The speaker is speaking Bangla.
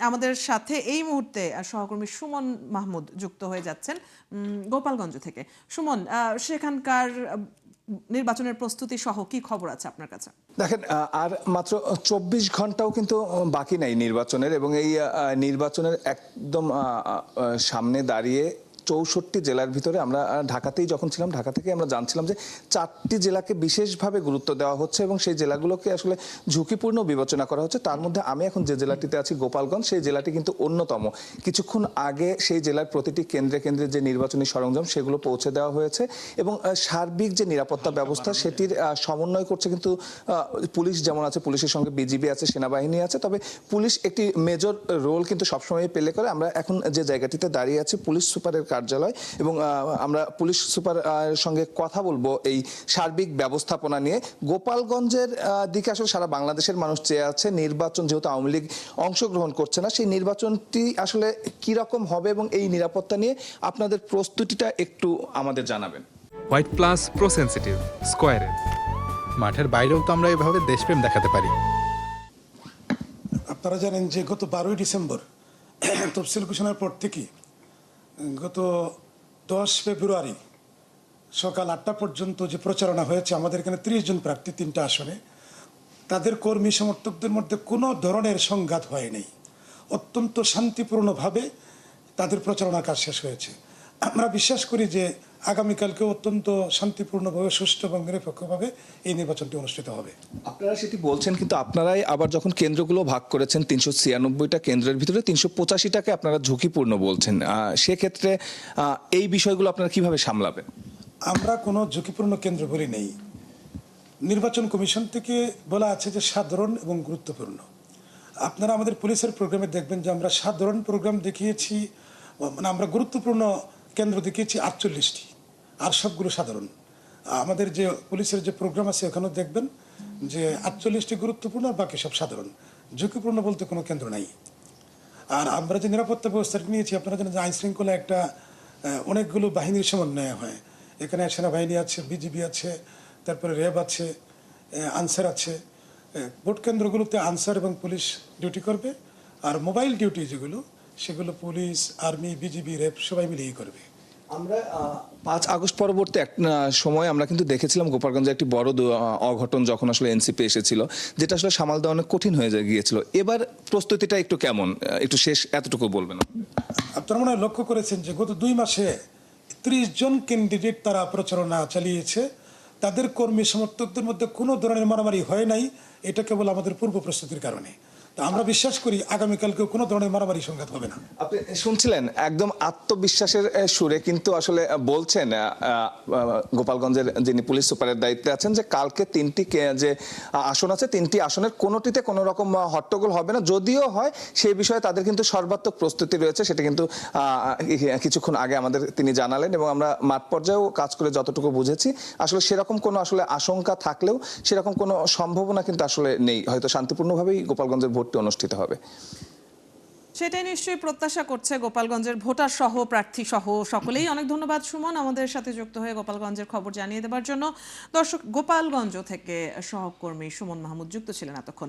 আমাদের সাথে এই মুহূর্তে সহকর্মী সুমন মাহমুদ যুক্ত হয়ে যাচ্ছেন গোপালগঞ্জ থেকে। সুমন, সেখানকার নির্বাচনের প্রস্তুতি সহ কি খবর আছে আপনার কাছে? দেখেন, আর মাত্র ২৪ ঘন্টাও কিন্তু বাকি নাই নির্বাচনের, এবং এই নির্বাচনের একদম সামনে দাঁড়িয়ে ৬৪ জেলার ভিতরে আমরা ঢাকাতেই যখন ছিলাম, ঢাকা থেকে আমরা জানছিলাম যে ৪টি জেলাকে বিশেষভাবে গুরুত্ব দেওয়া হচ্ছে এবং সেই জেলাগুলোকে আসলে ঝুঁকিপূর্ণ বিবেচনা করা হচ্ছে। তার মধ্যে আমি এখন যে জেলাটিতে আছি, গোপালগঞ্জ, সেই জেলাটি কিন্তু অন্যতম। কিছুক্ষণ আগে সেই জেলার প্রতিটি কেন্দ্রে কেন্দ্রে যে নির্বাচনী সরঞ্জাম সেগুলো পৌঁছে দেওয়া হয়েছে এবং সার্বিক যে নিরাপত্তা ব্যবস্থা সেটির সমন্বয় করছে কিন্তু পুলিশ যেমন আছে, পুলিশের সঙ্গে বিজিবি আছে, সেনাবাহিনী আছে। তবে পুলিশ একটি মেজর রোল কিন্তু সবসময় প্লে করে। আমরা এখন যে জায়গাটিতে দাঁড়িয়ে আছি পুলিশ সুপারের কার্যালয়, এবং আমরা পুলিশ সুপার সঙ্গে কথা বলবো এই সার্বিক ব্যবস্থাপনা নিয়ে। গোপালগঞ্জের দিকে আসলে সারা বাংলাদেশের মানুষ চেয়ে আছে নির্বাচন, যেহেতু আওয়ামী লীগ অংশগ্রহণ করছে না, সেই নির্বাচনটি আসলে কি রকম হবে এবং এই নিরাপত্তা নিয়ে আপনাদের প্রস্তুতিটা একটু আমাদের জানাবেন। হোয়াইট প্লাস প্রো সেনসিটিভ স্কয়ারে মাঠের বাইরেও তো আমরা এভাবে দেশপ্রেম দেখাতে পারি। আপনারা জানেন যে গত 12ই ডিসেম্বর তফসিল ঘোষণার পর থেকে গত 10 ফেব্রুয়ারি সকাল 8টা পর্যন্ত যে প্রচারণা হয়েছে, আমাদের এখানে 30 জন প্রার্থী 3টা আসনে, তাদের কর্মী সমর্থকদের মধ্যে কোনো ধরনের সংঘাত হয়নি। অত্যন্ত শান্তিপূর্ণভাবে তাদের প্রচারণার কাজ শেষ হয়েছে। আমরা বিশ্বাস করি যে আগামীকালকে অত্যন্ত শান্তিপূর্ণভাবে, সুষ্ঠু এবং নিরপেক্ষভাবে এই নির্বাচনটি অনুষ্ঠিত হবে। আপনারা সেটি বলছেন, কিন্তু আপনারাই আবার যখন কেন্দ্রগুলো ভাগ করেছেন ৩৯৬টা কেন্দ্রের ভিতরে ৩৮৫টাকে আপনারা ঝুঁকিপূর্ণ বলছেন, সেক্ষেত্রে এই বিষয়গুলো আপনারা কিভাবে সামলাবেন? আমরা কোনো ঝুঁকিপূর্ণ কেন্দ্র বলি নেই। নির্বাচন কমিশন থেকে বলা আছে যে সাধারণ এবং গুরুত্বপূর্ণ। আপনারা আমাদের পুলিশের প্রোগ্রামে দেখবেন যে আমরা সাধারণ প্রোগ্রাম দেখিয়েছি, মানে আমরা গুরুত্বপূর্ণ কেন্দ্র দেখিয়েছি 48টি, আর সবগুলো সাধারণ। আমাদের যে পুলিশের যে প্রোগ্রাম আছে ওখানেও দেখবেন যে 48টি গুরুত্বপূর্ণ আর বাকি সব সাধারণ। ঝুঁকিপূর্ণ বলতে কোনো কেন্দ্র নাই। আর আমরা যে নিরাপত্তা ব্যবস্থাটি নিয়েছি, আপনারা জানেন যে আইন শৃঙ্খলা একটা অনেকগুলো বাহিনীর সমন্বয় হয়। এখানে সেনাবাহিনী আছে, বিজিবি আছে, তারপরে র্যাব আছে, আনসার আছে। ভোট কেন্দ্রগুলোতে আনসার এবং পুলিশ ডিউটি করবে, আর মোবাইল ডিউটি যেগুলো সেগুলো পুলিশ, আর্মি, বিজিবি, র্যাব সবাই মিলেই করবে। আমরা 5 আগস্ট পরবর্তী এক সময় আমরা কিন্তু দেখেছিলাম গোপালগঞ্জে একটি বড় অঘটন, যখন আসলে এনসিপি এসেছিল, যেটা আসলে সামাল দেওয়া অনেক কঠিন হয়ে গিয়েছিল। এবার প্রস্তুতিটা একটু কেমন, একটু শেষ এতটুকু বলবেন? আপনারা মনে হয় লক্ষ্য করেছেন যে গত 2 মাসে 30 জন ক্যান্ডিডেট তারা প্রচারণা চালিয়েছে। তাদের কর্মী সমর্থকদের মধ্যে কোনো ধরনের মারামারি হয় নাই। এটা কেবল আমাদের পূর্ব প্রস্তুতির কারণে। তো আমরা বিশ্বাস করি আগামীকালকে কোনো ধরনের মারামারি সংঘাত হবে না। আপনি শুনছিলেন একদম আত্মবিশ্বাসের সুরে কিন্তু আসলে বলছেন গোপালগঞ্জের যিনি পুলিশ সুপারের দায়িত্বে আছেন, যে কালকে 3টি যে আসন আছে, 3টি আসনের কোনোটিতে কোনো রকম হট্টগোল হবে না। যদিও হয় সেই বিষয়ে তাদের কিন্তু সর্বাত্মক প্রস্তুতি রয়েছে, সেটা কিন্তু কিছুক্ষণ আগে আমাদের তিনি জানালেন, এবং আমরা মাঠ পর্যায়েও কাজ করে যতটুকু বুঝেছি আসলে সেরকম কোনো আসলে আশঙ্কা থাকলেও সেরকম কোনো সম্ভাবনা কিন্তু আসলে নেই। হয়তো শান্তিপূর্ণভাবেই গোপালগঞ্জের ভোটটি অনুষ্ঠিত হবে। সেটাই নিশ্চয়ই প্রত্যাশা করছে গোপালগঞ্জের ভোটার সহ, প্রার্থী সহ সকলেই। অনেক ধন্যবাদ সুমন, আমাদের সাথে যুক্ত হয়ে গোপালগঞ্জের খবর জানিয়ে দেওয়ার জন্য। দর্শক, গোপালগঞ্জ থেকে সহকর্মী সুমন মাহমুদ যুক্ত ছিলেন এতক্ষণ।